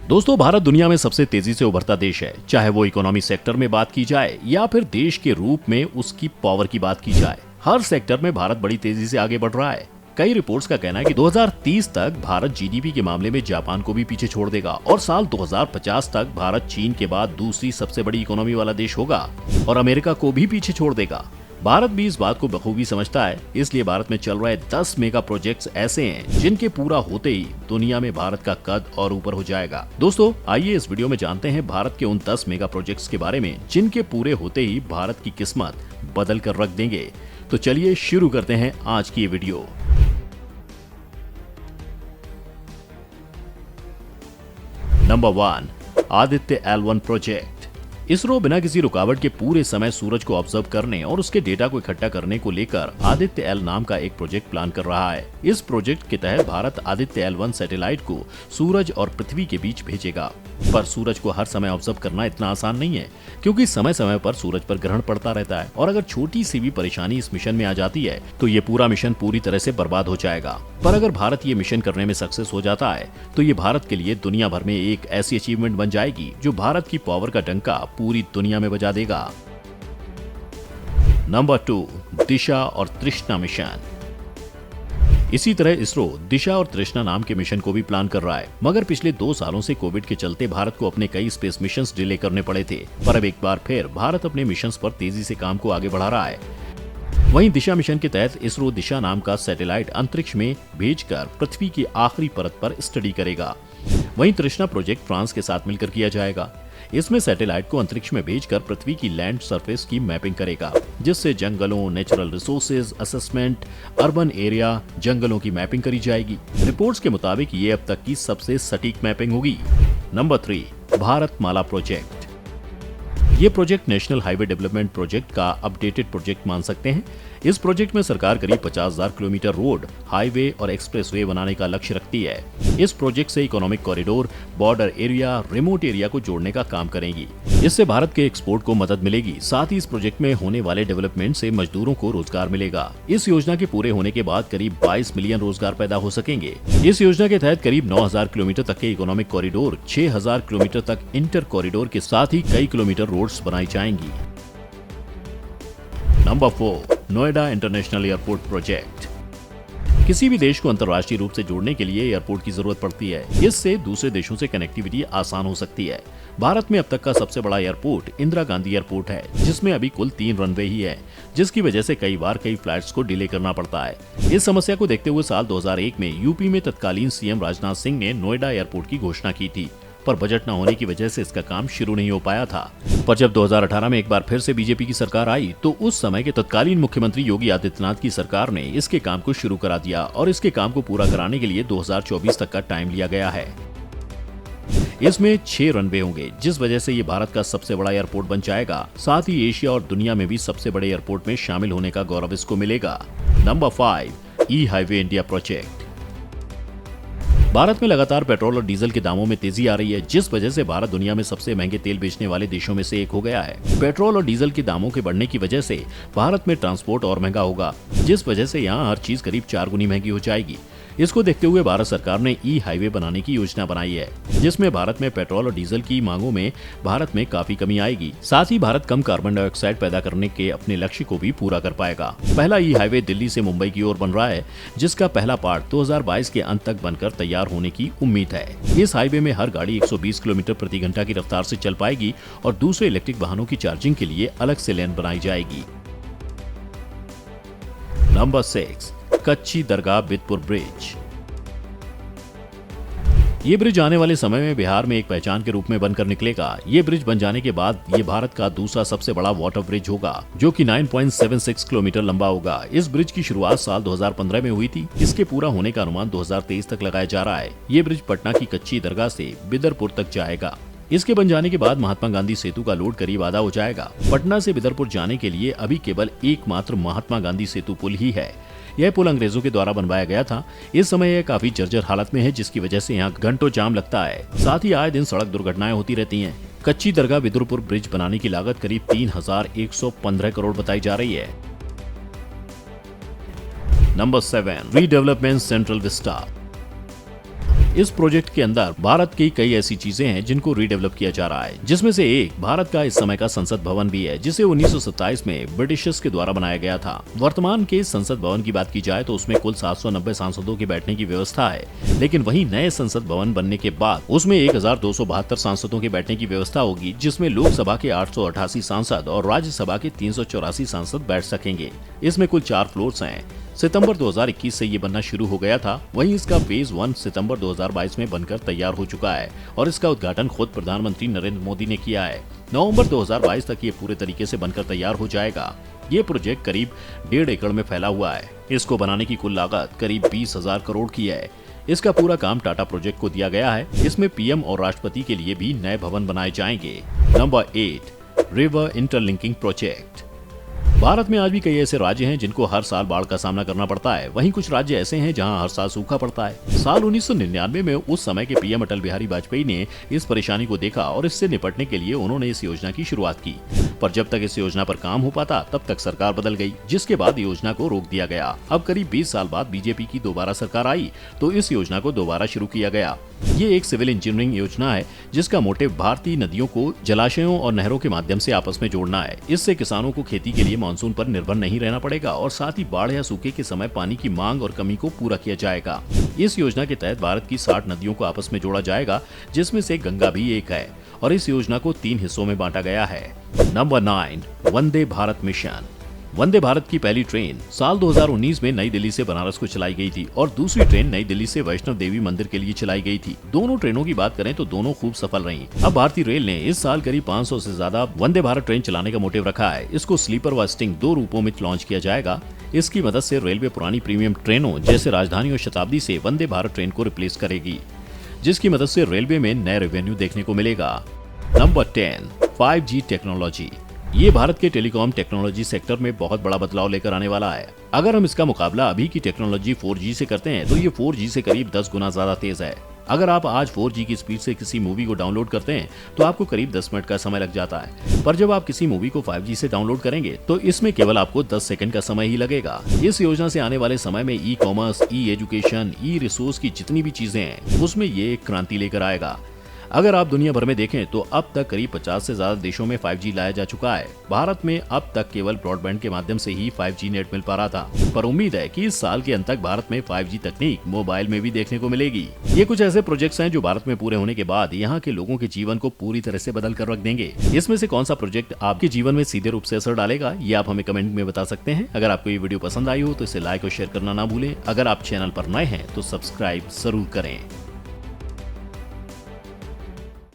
दोस्तों, भारत दुनिया में सबसे तेजी से उभरता देश है, चाहे वो इकोनॉमी सेक्टर में बात की जाए या फिर देश के रूप में उसकी पावर की बात की जाए। हर सेक्टर में भारत बड़ी तेजी से आगे बढ़ रहा है। कई रिपोर्ट्स का कहना है कि 2030 तक भारत जीडीपी के मामले में जापान को भी पीछे छोड़ देगा और साल 2050 तक भारत चीन के बाद दूसरी सबसे बड़ी इकोनॉमी वाला देश होगा और अमेरिका को भी पीछे छोड़ देगा। भारत भी इस बात को बखूबी समझता है, इसलिए भारत में चल रहे 10 मेगा प्रोजेक्ट्स ऐसे हैं जिनके पूरा होते ही दुनिया में भारत का कद और ऊपर हो जाएगा। दोस्तों, आइए इस वीडियो में जानते हैं भारत के उन 10 मेगा प्रोजेक्ट्स के बारे में जिनके पूरे होते ही भारत की किस्मत बदल कर रख देंगे। तो चलिए शुरू करते हैं आज की ये video. Number 1, Aditya L1 project. ISRO बिना किसी रुकावट के पूरे समय सूरज को ऑब्जर्व करने और उसके डेटा को इकट्ठा करने को लेकर आदित्य L नाम का एक प्रोजेक्ट प्लान कर रहा है। इस प्रोजेक्ट के तहत भारत आदित्य L1 सैटेलाइट को सूरज और पृथ्वी के बीच भेजेगा। पर सूरज को हर समय ऑब्जर्व करना इतना आसान नहीं है, क्योंकि समय समय पर सूरज पर ग्रहण पड़ता रहता है और अगर छोटी सी भी परेशानी इस मिशन में आ जाती है तो ये पूरा मिशन पूरी तरह से बर्बाद हो जाएगा। पर अगर भारत ये मिशन करने में सक्सेस हो जाता है तो ये भारत के लिए दुनिया भर में एक ऐसी अचीवमेंट बन जाएगी जो भारत की पावर का डंका पूरी दुनिया में बजा देगा। नंबर 2, दिशा और तृष्णा मिशन। इसी तरह इसरो दिशा और तृष्णा नाम के मिशन को भी प्लान कर रहा है, मगर पिछले 2 सालों से कोविड के चलते भारत को अपने कई स्पेस मिशंस डिले करने पड़े थे। पर अब एक बार फिर भारत अपने मिशंस पर तेजी से काम को आगे बढ़ा रहा है। वहीं दिशा मिशन के तहत इसरो दिशा नाम का सैटेलाइट अंतरिक्ष में भेजकर पृथ्वी की आखिरी परत पर स्टडी करेगा। वहीं तृष्णा प्रोजेक्ट फ्रांस के साथ मिलकर किया जाएगा। इसमें सैटेलाइट को अंतरिक्ष में भेजकर पृथ्वी की लैंड सरफेस की मैपिंग करेगा, जिससे जंगलों, natural resources assessment, urban area, जंगलों की मैपिंग करी जाएगी। रिपोर्ट्स के मुताबिक ये अब तक की सबसे सटीक मैपिंग होगी। Number 3, Bharatmala project. ये project national highway development project का अपडेटेड प्रोजेक्ट मान सकते हैं। इस प्रोजेक्ट में सरकार करीब 50,000 किलोमीटर रोड, हाईवे और एक्सप्रेसवे बनाने का लक्ष्य रखती है। इस प्रोजेक्ट से economic corridor, border area, remote area को जोड़ने का काम करेंगी। इससे भारत के एक्सपोर्ट को मदद मिलेगी। साथ ही इस प्रोजेक्ट में होने वाले डेवलपमेंट से मजदूरों को रोजगार मिलेगा। इस योजना के पूरे होने के बाद करीब 22 मिलियन रोजगार पैदा हो सकेंगे। इस योजना के तहत करीब 9,000 किलोमीटर तक के इकोनॉमिक कॉरिडोर, 6,000 किलोमीटर तक इंटर कॉरिडोर के साथ ही कई किलोमीटर रोड्स बनाई जाएंगी। Number 4, Noida international airport project. किसी भी देश को अंतर्राष्ट्रीय रूप से जोड़ने के लिए एयरपोर्ट की जरूरत पड़ती है। इससे दूसरे देशों से कनेक्टिविटी आसान हो सकती है। भारत में अब तक का सबसे बड़ा एयरपोर्ट इंदिरा गांधी एयरपोर्ट है, जिसमें अभी कुल 3 रनवे ही है, जिसकी वजह से कई बार कई फ्लाइट्स को डिले करना पड़ता है। इस समस्या को देखते हुए साल 2001 में यूपी में तत्कालीन सीएम राजनाथ सिंह ने नोएडा एयरपोर्ट की घोषणा की थी, पर बजट न होने की वजह से इसका काम शुरू नहीं हो पाया था। पर जब 2018 में एक बार फिर से बीजेपी की सरकार आई तो उस समय के तत्कालीन मुख्यमंत्री योगी आदित्यनाथ की सरकार ने इसके काम को शुरू करा दिया और इसके काम को पूरा कराने के लिए 2024 तक का टाइम लिया गया है। इसमें 6 रनवे होंगे, जिस वजह से ये भारत का सबसे बड़ा एयरपोर्ट बन जाएगा। साथ ही एशिया और दुनिया में भी सबसे बड़े एयरपोर्ट में शामिल होने का गौरव इसको मिलेगा। नंबर 5, ई हाईवे इंडिया प्रोजेक्ट। भारत में लगातार पेट्रोल और डीजल के दामों में तेजी आ रही है, जिस वजह से भारत दुनिया में सबसे महंगे तेल बेचने वाले देशों में से एक हो गया है। पेट्रोल और डीजल के दामों के बढ़ने की वजह से भारत में ट्रांसपोर्ट और महंगा होगा, जिस वजह से यहाँ हर चीज करीब 4 गुनी महंगी हो जाएगी। इसको देखते हुए भारत सरकार ने ई हाईवे बनाने की योजना बनाई है, जिसमें भारत में पेट्रोल और डीजल की मांगों में भारत में काफी कमी आएगी। साथ ही भारत कम कार्बन डाइऑक्साइड पैदा करने के अपने लक्ष्य को भी पूरा कर पाएगा। पहला ई हाईवे दिल्ली से मुंबई की ओर बन रहा है, जिसका पहला पार्ट 2022 के अंत तक बनकर तैयार होने की उम्मीद है। इस हाईवे में हर गाड़ी 120 किलोमीटर प्रति घंटा की रफ्तार से चल पाएगी और दूसरे इलेक्ट्रिक वाहनों की चार्जिंग के लिए अलग से लेन बनाई जाएगी। नंबर 6, कच्ची दरगाह बिदपुर ब्रिज। ये ब्रिज आने वाले समय में बिहार में एक पहचान के रूप में बनकर निकलेगा। ये ब्रिज बन जाने के बाद ये भारत का दूसरा सबसे बड़ा वाटर ब्रिज होगा, जो कि 9.76 किलोमीटर लंबा होगा। इस ब्रिज की शुरुआत साल 2015 में हुई थी। इसके पूरा होने का अनुमान 2023 तक लगाया जा रहा है। ये ब्रिज पटना की कच्ची दरगाह से बिदरपुर तक जाएगा। इसके बन जाने के बाद महात्मा गांधी सेतु का लोड करीब आधा हो जाएगा। पटना से बिदरपुर जाने के लिए अभी केवल एकमात्र महात्मा गांधी सेतु पुल ही है। यह पुल अंग्रेजों के द्वारा बनवाया गया था। इस समय यह काफी जर्जर हालत में है, जिसकी वजह से यहाँ घंटों जाम लगता है। साथ ही आए दिन सड़क दुर्घटनाएं होती रहती हैं। कच्ची दरगाह बिदुरपुर ब्रिज बनाने की लागत करीब 3,115 करोड़ बताई जा रही है। Number 7, redevelopment central Vista. इस प्रोजेक्ट के अंदर भारत की कई ऐसी चीजें हैं जिनको रीडेवलप किया जा रहा है, जिसमें से एक भारत का इस समय का संसद भवन भी है, जिसे 1927 में ब्रिटिशर्स के द्वारा बनाया गया था। वर्तमान के संसद भवन की बात की जाए तो उसमें कुल 790 सांसदों के बैठने की व्यवस्था है, लेकिन वहीं नए संसद भवन बनने के बाद उसमें 1272 सांसदों के बैठने की व्यवस्था होगी, जिसमें लोकसभा के 888 सांसद और राज्यसभा के 384 सांसद बैठ सकेंगे। इसमें कुल 4 फ्लोर्स हैं। सितंबर 2021 से ये बनना शुरू हो गया था। वहीं इसका फेज 1 सितंबर 2022 में बनकर तैयार हो चुका है और इसका उद्घाटन खुद प्रधानमंत्री नरेंद्र मोदी ने किया है। नवंबर 2022 तक ये पूरे तरीके से बनकर तैयार हो जाएगा। ये प्रोजेक्ट करीब 1.5 एकड़ में फैला हुआ है। इसको बनाने की कुल लागत करीब 20,000 करोड़ की है। इसका पूरा काम टाटा प्रोजेक्ट को दिया गया है। इसमें पीएम और राष्ट्रपति के लिए भी नए भवन बनाए जाएंगे। Number 8, river interlinking project. Bharat में आज भी कई ऐसे राज्य हैं जिनको हर साल बाढ़ का सामना करना पड़ता है। वहीं कुछ राज्य ऐसे हैं जहां हर साल सूखा पड़ता है। साल 1999 में उस समय के पीएम अटल बिहारी वाजपेयी ने इस परेशानी को देखा और इससे निपटने के लिए उन्होंने इस योजना की शुरुआत की। पर जब तक इस योजना पर काम हो पाता तब तक सरकार बदल गई, जिसके बाद योजना को रोक दिया गया। अब करीब 20 साल बाद बीजेपी की दोबारा सरकार आई तो इस योजना को दोबारा शुरू किया गया। ये एक सिविल इंजीनियरिंग योजना है जिसका मोटिव भारतीय नदियों को जलाशयों और नहरों के माध्यम से आपस में जोड़ना है। इससे किसानों को खेती के लिए मानसून पर निर्भर नहीं रहना पड़ेगा और साथ ही बाढ़ या सूखे के समय पानी की मांग और कमी को पूरा किया जाएगा। इस योजना के तहत भारत की 60 नदियों को आपस में जोड़ा जाएगा, जिसमें से गंगा भी एक है और इस योजना को 3 हिस्सों में बांटा गया है। Number 9, Vande Bharat mission. वंदे भारत की पहली ट्रेन साल 2019 में नई दिल्ली से बनारस को चलाई गई थी और दूसरी ट्रेन नई दिल्ली से वैष्णव देवी मंदिर के लिए चलाई गई थी। दोनों ट्रेनों की बात करें तो दोनों खूब सफल रहीं। अब भारतीय रेल ने इस साल करीब 500 से ज्यादा वंदे भारत ट्रेन चलाने का मोटिव रखा है। इसको स्लीपर व स्टिंग 2 रूपों में लॉन्च किया जाएगा। इसकी मदद से रेलवे पुरानी प्रीमियम ट्रेनों जैसे राजधानी और शताब्दी से वंदे भारत ट्रेन को रिप्लेस करेगी, जिसकी मदद से रेलवे में नए रेवेन्यू देखने को मिलेगा। Number 10, 5G technology. ये भारत के टेलीकॉम टेक्नोलॉजी सेक्टर में बहुत बड़ा बदलाव लेकर आने वाला है। अगर हम इसका मुकाबला अभी की टेक्नोलॉजी 4G से करते हैं तो ये 4G से करीब 10 गुना ज्यादा तेज है। अगर आप आज 4G की स्पीड से किसी मूवी को डाउनलोड करते हैं तो आपको करीब 10 मिनट का समय लग जाता है, पर जब आप किसी मूवी को 5G से डाउनलोड करेंगे तो इसमें केवल आपको 10 सेकंड का समय ही लगेगा। इस योजना से आने वाले समय में ई कॉमर्स, ई एजुकेशन, ई रिसोर्स की जितनी भी चीजें हैं उसमें ये एक क्रांति लेकर आएगा। अगर आप दुनिया भर में देखें तो अब तक करीब 50 से ज्यादा देशों में 5G लाया जा चुका है। भारत में अब तक केवल ब्रॉडबैंड के माध्यम से ही 5G नेट मिल पा रहा था, पर उम्मीद है कि इस साल के अंत तक भारत में 5G तकनीक मोबाइल में भी देखने को मिलेगी। ये कुछ ऐसे प्रोजेक्ट्स हैं जो भारत में पूरे होने के बाद यहाँ के लोगों के जीवन को पूरी तरह से बदल कर रख देंगे। इसमें से कौन सा प्रोजेक्ट आपके जीवन में सीधे रूप से असर डालेगा, ये आप हमें कमेंट में बता सकते हैं। अगर आपको ये वीडियो पसंद आई हो तो इसे लाइक और शेयर करना ना भूलें। अगर आप चैनल पर नए हैं तो सब्सक्राइब जरूर करें।